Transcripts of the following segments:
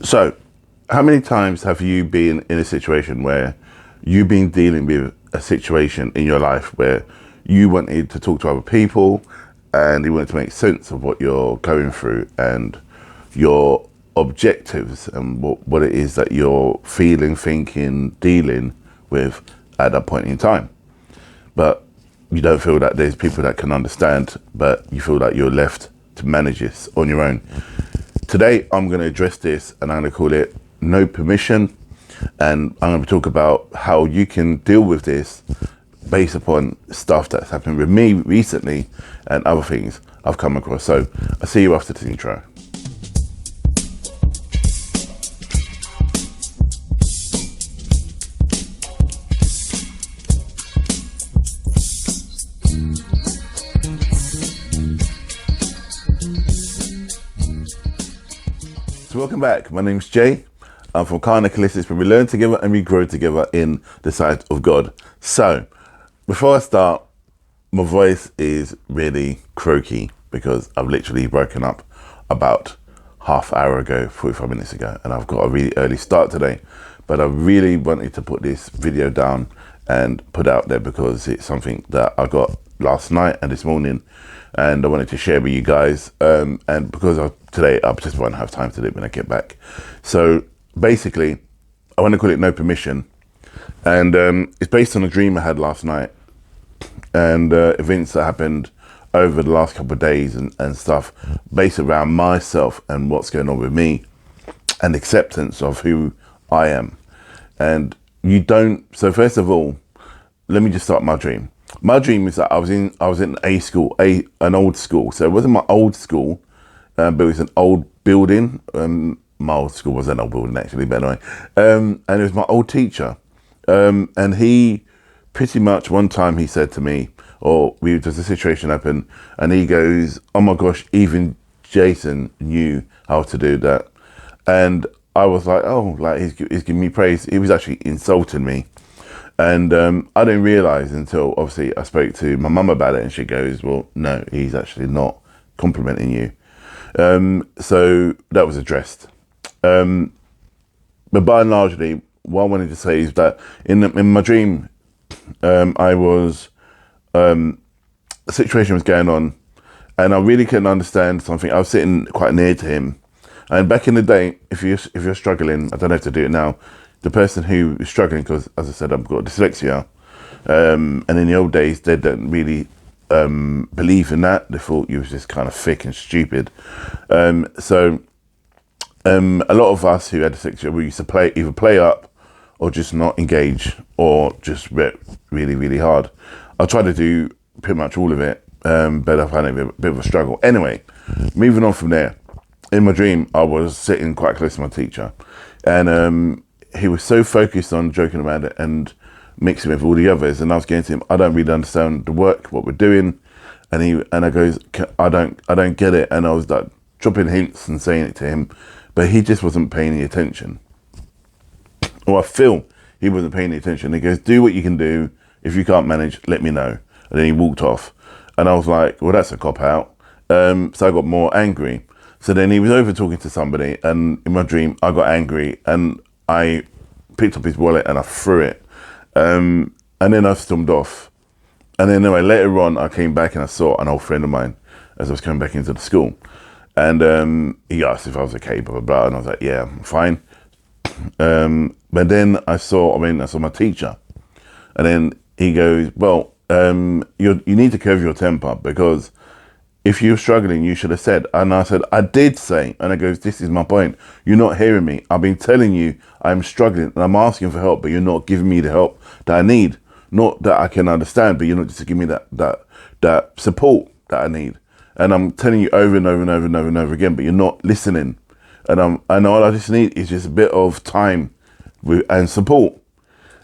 So, how many times have you been in a situation where you've been dealing with a situation in your life where you wanted to talk to other people and you wanted to make sense of what you're going through and your objectives and what it is that you're feeling, thinking, dealing with at that point in time? But you don't feel that there's people that can understand, but you feel that you're left to manage this on your own. Today, I'm going to address this and I'm going to call it No Permission. And I'm going to talk about how you can deal with this based upon stuff that's happened with me recently and other things I've come across. So I'll see you after this intro. So welcome back. My name's Jay. I'm from Kana Callistus, where we learn together and we grow together in the sight of God. So before I start, my voice is really croaky because I've literally broken up about half hour ago, 45 minutes ago, and I've got a really early start today. But I really wanted to put this video down and put out there because it's something that I got last night and this morning, and I wanted to share with you guys. And because today I just won't have time to do it when I get back. So basically, I want to call it No Permission, and it's based on a dream I had last night and events that happened over the last couple of days and stuff based around myself and what's going on with me and acceptance of who I am. And you don't. So first of all, let me just start my dream. My dream is that I was in a school, an old school. So it wasn't my old school, but it was an old building. My old school was an old building actually, but anyway. And it was my old teacher. And he pretty much one time he said to me, there's a situation happen, and he goes, "Oh my gosh, even Jason knew how to do that." And I was like, "Oh, like he's giving me praise." He was actually insulting me. And I didn't realise until obviously I spoke to my mum about it, and she goes, "Well, no, he's actually not complimenting you." So that was addressed. But by and largely, what I wanted to say is that in my dream, I was a situation was going on, and I really couldn't understand something. I was sitting quite near to him, and back in the day, if you're struggling, I don't have to do it now. The person who is struggling, because as I said, I've got dyslexia, and in the old days, they don't really believe in that. They thought you was just kind of thick and stupid. So a lot of us who had dyslexia, we used to either play up or just not engage or just rip really, really hard. I tried to do pretty much all of it, but I found it a bit of a struggle. Anyway, moving on from there, in my dream, I was sitting quite close to my teacher, and he was so focused on joking about it and mixing with all the others, and I was going to him, "I don't really understand the work, what we're doing," and I goes, I don't get it," and I was like dropping hints and saying it to him, but he just wasn't paying any attention. Or I feel he wasn't paying any attention. He goes, "Do what you can do. If you can't manage, let me know." And then he walked off, and I was like, "Well, that's a cop out." So I got more angry. So then he was over talking to somebody, and in my dream, I got angry and I picked up his wallet and I threw it. And then I stormed off. And then anyway, later on, I came back and I saw an old friend of mine as I was coming back into the school. And he asked if I was okay, blah, blah, blah. And I was like, "Yeah, I'm fine." But then I saw my teacher. And then he goes, "Well, you need to curb your temper, because if you're struggling, you should have said." And I said, "I did say." And I goes, "This is my point. You're not hearing me. I've been telling you I'm struggling and I'm asking for help, but you're not giving me the help that I need. Not that I can understand, but you're not just giving me that support that I need. And I'm telling you over and over and over and over and over again, but you're not listening. And all I just need is just a bit of time and support."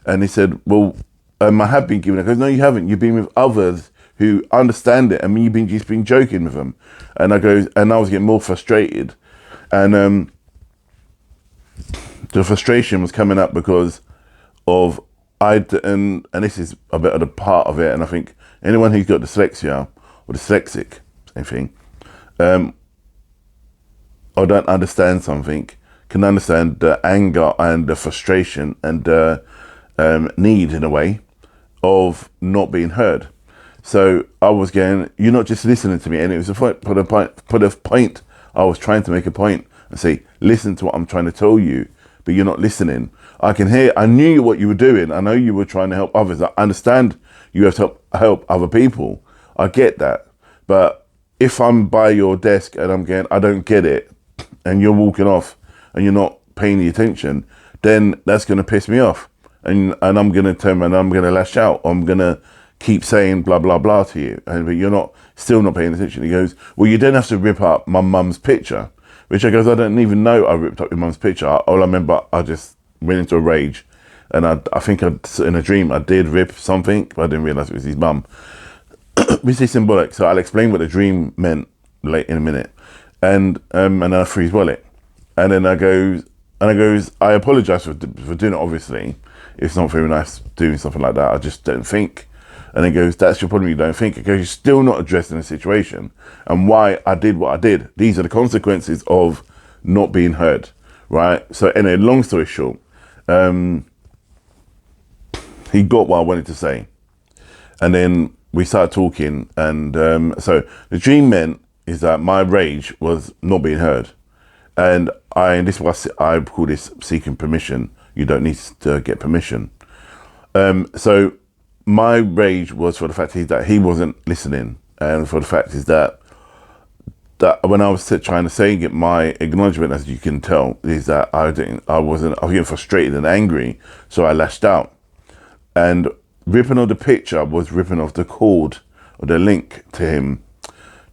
And he said, "Well, I have been giving it." I goes, "No, you haven't. You've been with others who understand it. I mean, you've just been joking with them." And I was getting more frustrated. And the frustration was coming up because of and this is a bit of the part of it. And I think anyone who's got dyslexia or dyslexic, same thing, or don't understand something, can understand the anger and the frustration and the need, in a way, of not being heard. So I was going, you're not just listening to me. And it was a point. I was trying to make a point and say, listen to what I'm trying to tell you, but you're not listening. I knew what you were doing. I know you were trying to help others. I understand you have to help other people. I get that. But if I'm by your desk and I'm going, I don't get it, and you're walking off and you're not paying the attention, then that's going to piss me off. And I'm going to turn and I'm going to lash out. I'm going to keep saying blah, blah, blah to you. But you're still not paying attention. He goes, well, you don't have to rip up my mum's picture. Which I goes, I don't even know I ripped up your mum's picture. All I remember, I just went into a rage. And I think in a dream, I did rip something, but I didn't realize it was his mum. Which is symbolic. So I'll explain what the dream meant late in a minute. And then I threw his wallet. And then I goes, I apologize for doing it, obviously. It's not very nice doing something like that. I just don't think. And he goes, that's your problem, you don't think. Because you're still not addressing the situation and why I did what I did. These are the consequences of not being heard, right? So anyway, long story short, he got what I wanted to say. And then we started talking. And so the dream meant is that my rage was not being heard. And this was, I call this seeking permission. You don't need to get permission. So my rage was for the fact that he wasn't listening, and for the fact is that when I was trying to say, get my acknowledgement, as you can tell, is that I was getting frustrated and angry, so I lashed out. And ripping off the picture was ripping off the cord or the link to him.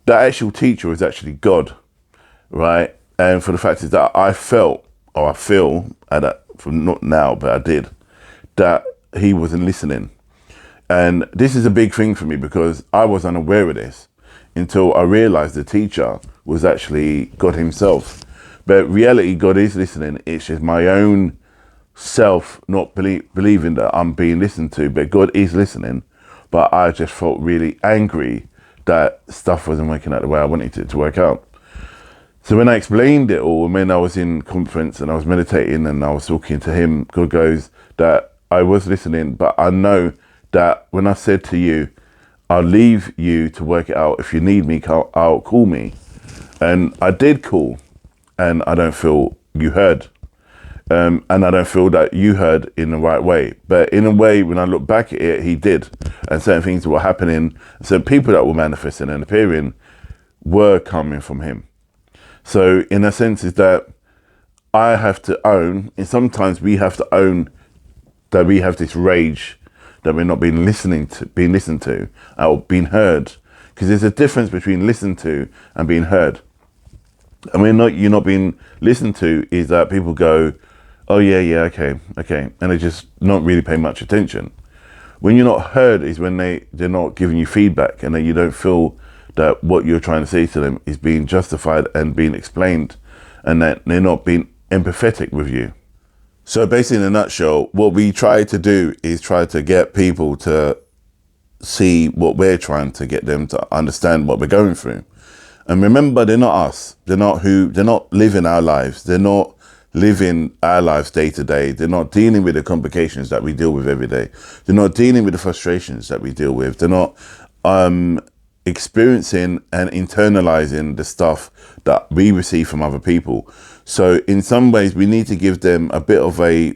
The actual teacher was actually God, right? And for the fact is that I feel, from not now, but I did, that he wasn't listening. And this is a big thing for me because I was unaware of this until I realized the teacher was actually God himself. But reality, God is listening. It's just my own self not believing that I'm being listened to, but God is listening. But I just felt really angry that stuff wasn't working out the way I wanted it to work out. So when I explained it all, when I was in conference and I was meditating and I was talking to him, God goes that I was listening, but I know that when I said to you, I'll leave you to work it out. If you need me, I'll call me. And I did call, and I don't feel you heard. And I don't feel that you heard in the right way. But in a way, when I look back at it, he did. And certain things were happening. So people that were manifesting and appearing were coming from him. So in a sense is that I have to own, and sometimes we have to own that we have this rage that we're not being listened to, or being heard. Because there's a difference between listened to and being heard. And you're not being listened to is that people go, oh yeah, okay. And they just not really pay much attention. When you're not heard is when they're not giving you feedback and then you don't feel that what you're trying to say to them is being justified and being explained, and that they're not being empathetic with you. So basically, in a nutshell, what we try to do is try to get people to see what we're trying to get them to understand what we're going through. And remember, they're not us. They're not living our lives. They're not living our lives day to day. They're not dealing with the complications that we deal with every day. They're not dealing with the frustrations that we deal with. They're not experiencing and internalizing the stuff that we receive from other people. So in some ways, we need to give them a bit of a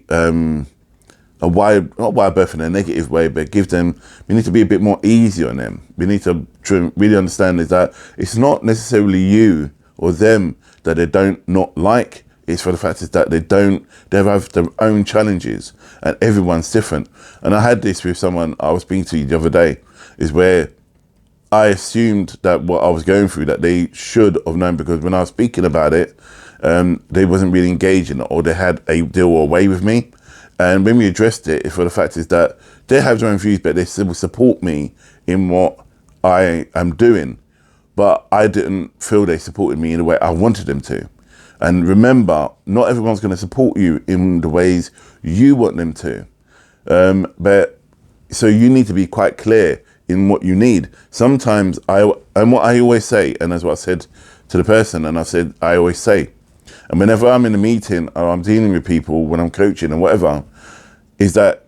wide berth in a negative way, but we need to be a bit more easy on them. We need to really understand is that it's not necessarily you or them that they don't not like. It's for the fact is that they have their own challenges, and everyone's different. And I had this with someone I was speaking to the other day, is where I assumed that what I was going through, that they should have known, because when I was speaking about it, they wasn't really engaging, or they had a deal or way with me. And when we addressed it, for the fact is that they have their own views, but they still support me in what I am doing. But I didn't feel they supported me in the way I wanted them to. And remember, not everyone's going to support you in the ways you want them to. But so you need to be quite clear in what you need. Sometimes what I always say, and that's what I said to the person, and I always say, And whenever I'm in a meeting or I'm dealing with people, when I'm coaching and whatever, is that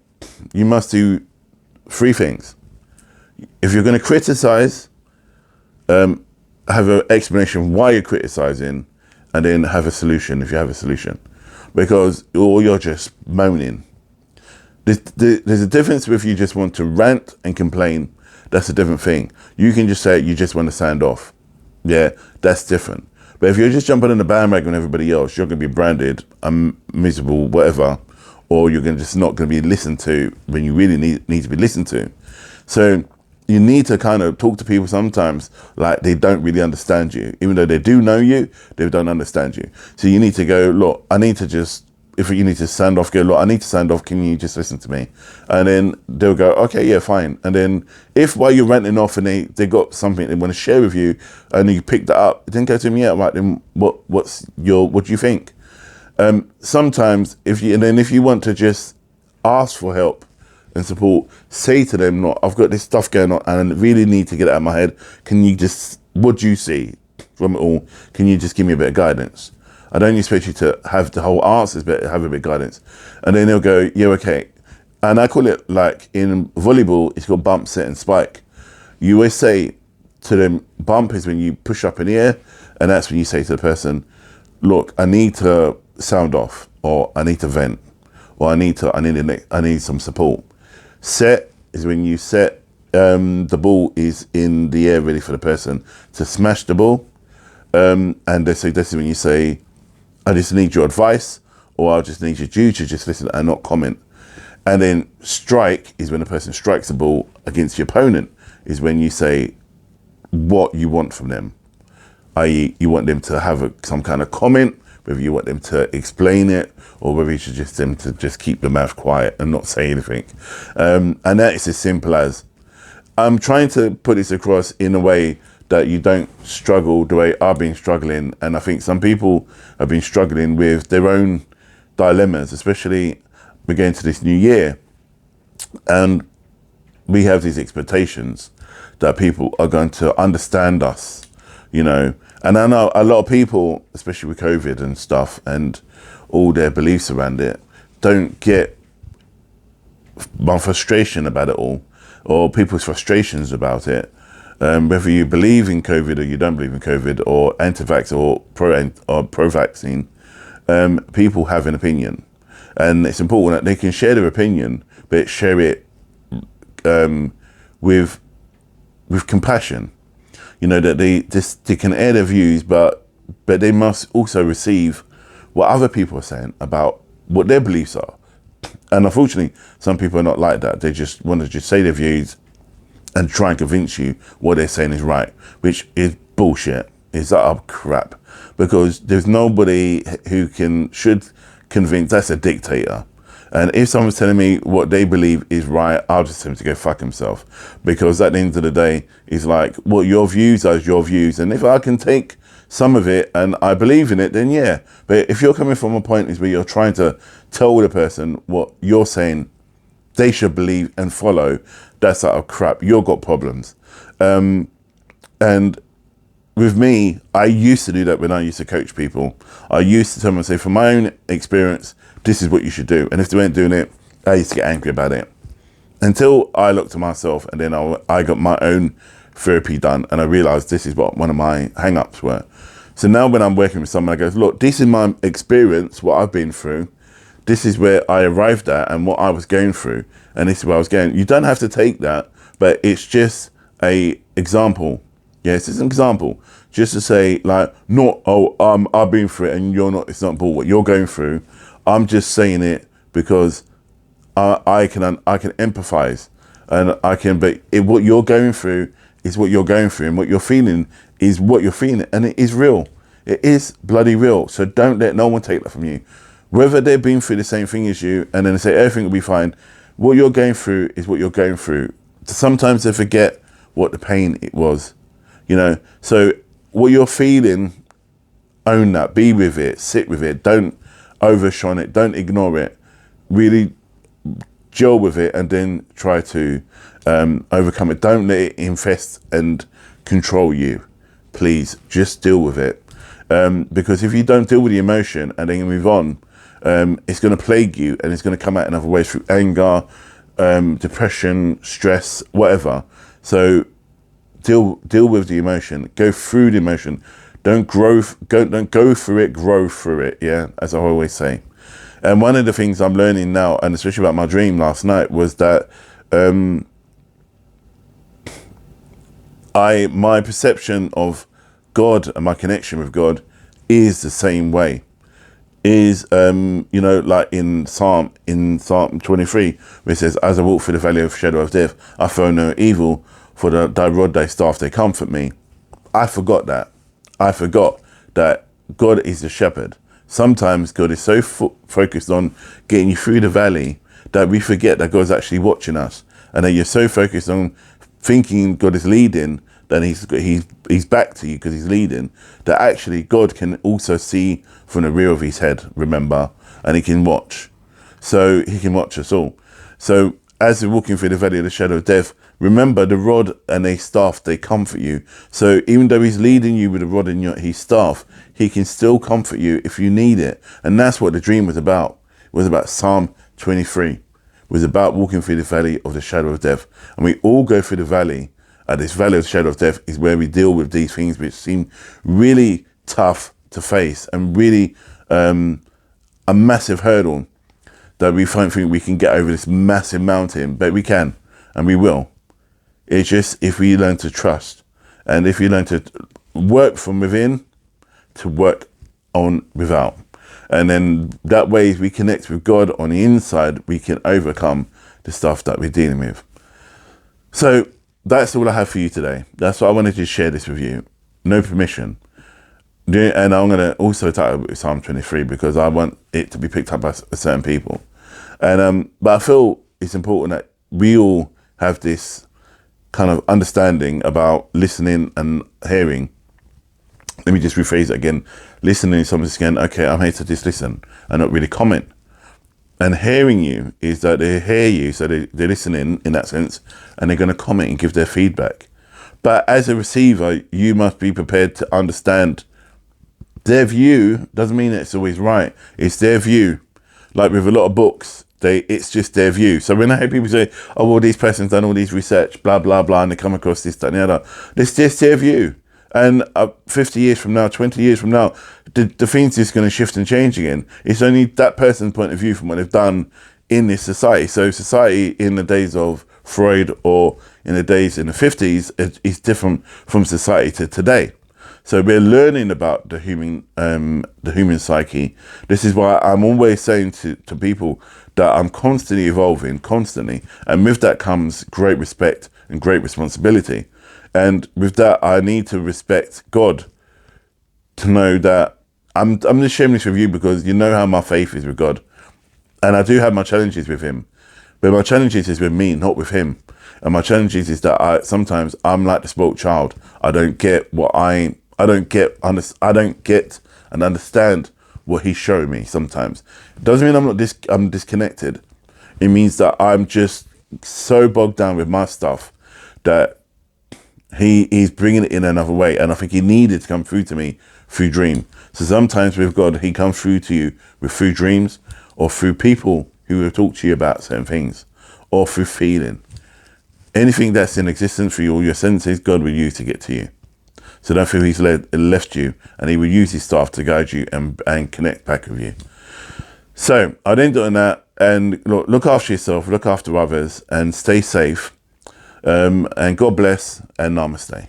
you must do three things. If you're going to criticize, have an explanation why you're criticizing, and then have a solution if you have a solution. Because or you're just moaning. There's a difference if you just want to rant and complain. That's a different thing. You can just say you just want to sound off. Yeah, that's different. But if you're just jumping on the bandwagon with everybody else, you're going to be branded miserable, whatever, or you're just not going to be listened to when you really need to be listened to. So you need to kind of talk to people sometimes like they don't really understand you. Even though they do know you, they don't understand you. So you need to go, look, I need to just, if you need to sound off, go, look, I need to sound off, can you just listen to me? And then they'll go, okay, yeah, fine. And then if while you're ranting off and they got something they want to share with you and you pick that up, then go to them, yeah, right, then what do you think? Sometimes if you want to just ask for help and support, say to them, look, I've got this stuff going on and I really need to get it out of my head. Can you just, what do you see from it all? Can you just give me a bit of guidance? I don't expect you to have the whole answers, but have a bit of guidance. And then they'll go, yeah, okay. And I call it, like in volleyball, it's called bump, set and spike. You always say to them, bump is when you push up in the air, and that's when you say to the person, look, I need to sound off, or I need to vent, or I need some support. Set is when you set, the ball is in the air ready for the person to smash the ball. And this is when you say, I just need your advice, or I just need you to just listen and not comment. And then strike is when the person strikes the ball against your opponent, is when you say what you want from them. I.e., you want them to have some kind of comment, whether you want them to explain it, or whether you should just them to just keep their mouth quiet and not say anything. And that is as simple as, I'm trying to put this across in a way that you don't struggle the way I've been struggling. And I think some people have been struggling with their own dilemmas, especially we're going to this new year. And we have these expectations that people are going to understand us, you know. And I know a lot of people, especially with COVID and stuff and all their beliefs around it, don't get my frustration about it all, or people's frustrations about it. Whether you believe in COVID or you don't believe in COVID, or anti-vax or pro-vaccine, people have an opinion. And it's important that they can share their opinion, but share it with compassion. You know, that they can air their views, but they must also receive what other people are saying about what their beliefs are. And unfortunately, some people are not like that. They just want to just say their views and try and convince you what they're saying is right, which is bullshit. It's utter crap, because there's nobody who should convince. That's a dictator. And if someone's telling me what they believe is right, I'll just tell him to go fuck himself, because at the end of the day, it's like, what your views are your views. And if I can take some of it and I believe in it, then yeah. But if you're coming from a point is where you're trying to tell the person what you're saying they should believe and follow, that's out of crap. You've got problems. And with me, I used to do that when I used to coach people. I used to tell them, say, from my own experience, this is what you should do. And if they weren't doing it, I used to get angry about it. Until I looked at myself, and then I got my own therapy done, and I realized this is what one of my hang-ups were. So now when I'm working with someone, I go, look, this is my experience, what I've been through. This is where I arrived at and what I was going through. And this is where I was going. You don't have to take that, but it's just a example. Yes, it's an example. Just to say, like, not, I've been through it and you're not, it's not bull what you're going through. I'm just saying it because I can empathize, and what you're going through is what you're going through, and what you're feeling is what you're feeling, and it is real. It is bloody real. So don't let no one take that from you. Whether they've been through the same thing as you, and then they say everything will be fine. What you're going through is what you're going through. Sometimes they forget what the pain it was, you know. So what you're feeling, own that, be with it, sit with it. Don't overshine it. Don't ignore it. Really gel with it, and then try to overcome it. Don't let it infest and control you. Please, just deal with it. Because if you don't deal with the emotion and then you move on, it's going to plague you, and it's going to come out in other ways through anger, depression, stress, whatever. So deal with the emotion. Go through the emotion. Don't go through it. Grow through it. Yeah, as I always say. And one of the things I'm learning now, and especially about my dream last night, was that my perception of God and my connection with God is the same way. Is like in Psalm 23, where it says, "As I walk through the valley of the shadow of death, I fear no evil, for thy rod, thy staff, they comfort me." I forgot that. I forgot that God is the shepherd. Sometimes God is so focused on getting you through the valley that we forget that God's actually watching us, and that you're so focused on thinking God is leading, that he's back to you because he's leading, that actually God can also see from the rear of his head, remember, and he can watch. So he can watch us all. So as you're walking through the valley of the shadow of death, remember the rod and a staff, they comfort you. So even though he's leading you with a rod and his staff, he can still comfort you if you need it. And that's what the dream was about. It was about Psalm 23. It was about walking through the valley of the shadow of death. And we all go through the valley. This valley of the shadow of death is where we deal with these things which seem really tough to face, and really a massive hurdle that we don't think we can get over, this massive mountain, but we can, and we will. It's just if we learn to trust, and if you learn to work from within to work on without. And then that way, as we connect with God on the inside, we can overcome the stuff that we're dealing with. So that's all I have for you today. That's what I wanted to share this with you. No permission. And I'm going to also title it Psalm 23 because I want it to be picked up by certain people. And but I feel it's important that we all have this kind of understanding about listening and hearing. Let me just rephrase it again. Listening is something again, okay, I'm here to just listen and not really comment. And hearing you is that they hear you, so they're listening in that sense, and they're going to comment and give their feedback. But as a receiver, you must be prepared to understand their view. Doesn't mean that it's always right. It's their view. Like with a lot of books, it's just their view. So when I hear people say, "Oh, well, these person's done all these research, blah blah blah," and they come across this, that, and the other, it's just their view. And 50 years from now, 20 years from now, the thing's just going to shift and change again. It's only that person's point of view from what they've done in this society. So society in the days of Freud or in the 50s is different from society to today. So we're learning about the human psyche. This is why I'm always saying to people that I'm constantly evolving, constantly. And with that comes great respect and great responsibility. And with that, I need to respect God, to know that I'm just sharing this with you because you know how my faith is with God. And I do have my challenges with him. But my challenges is with me, not with him. And my challenges is that sometimes I'm like the spoiled child. I don't get and understand what he's showing me sometimes. It doesn't mean I'm disconnected. It means that I'm just so bogged down with my stuff that he's bringing it in another way. And I think he needed to come through to me through dream. So sometimes with God, he comes through to you through dreams, or through people who will talk to you about certain things, or through feeling. Anything that's in existence for you, all your senses, God will use to get to you. So don't feel he's left you, and he will use his staff to guide you and connect back with you. So I'd end on that, and look after yourself, look after others, and stay safe. And God bless, and namaste.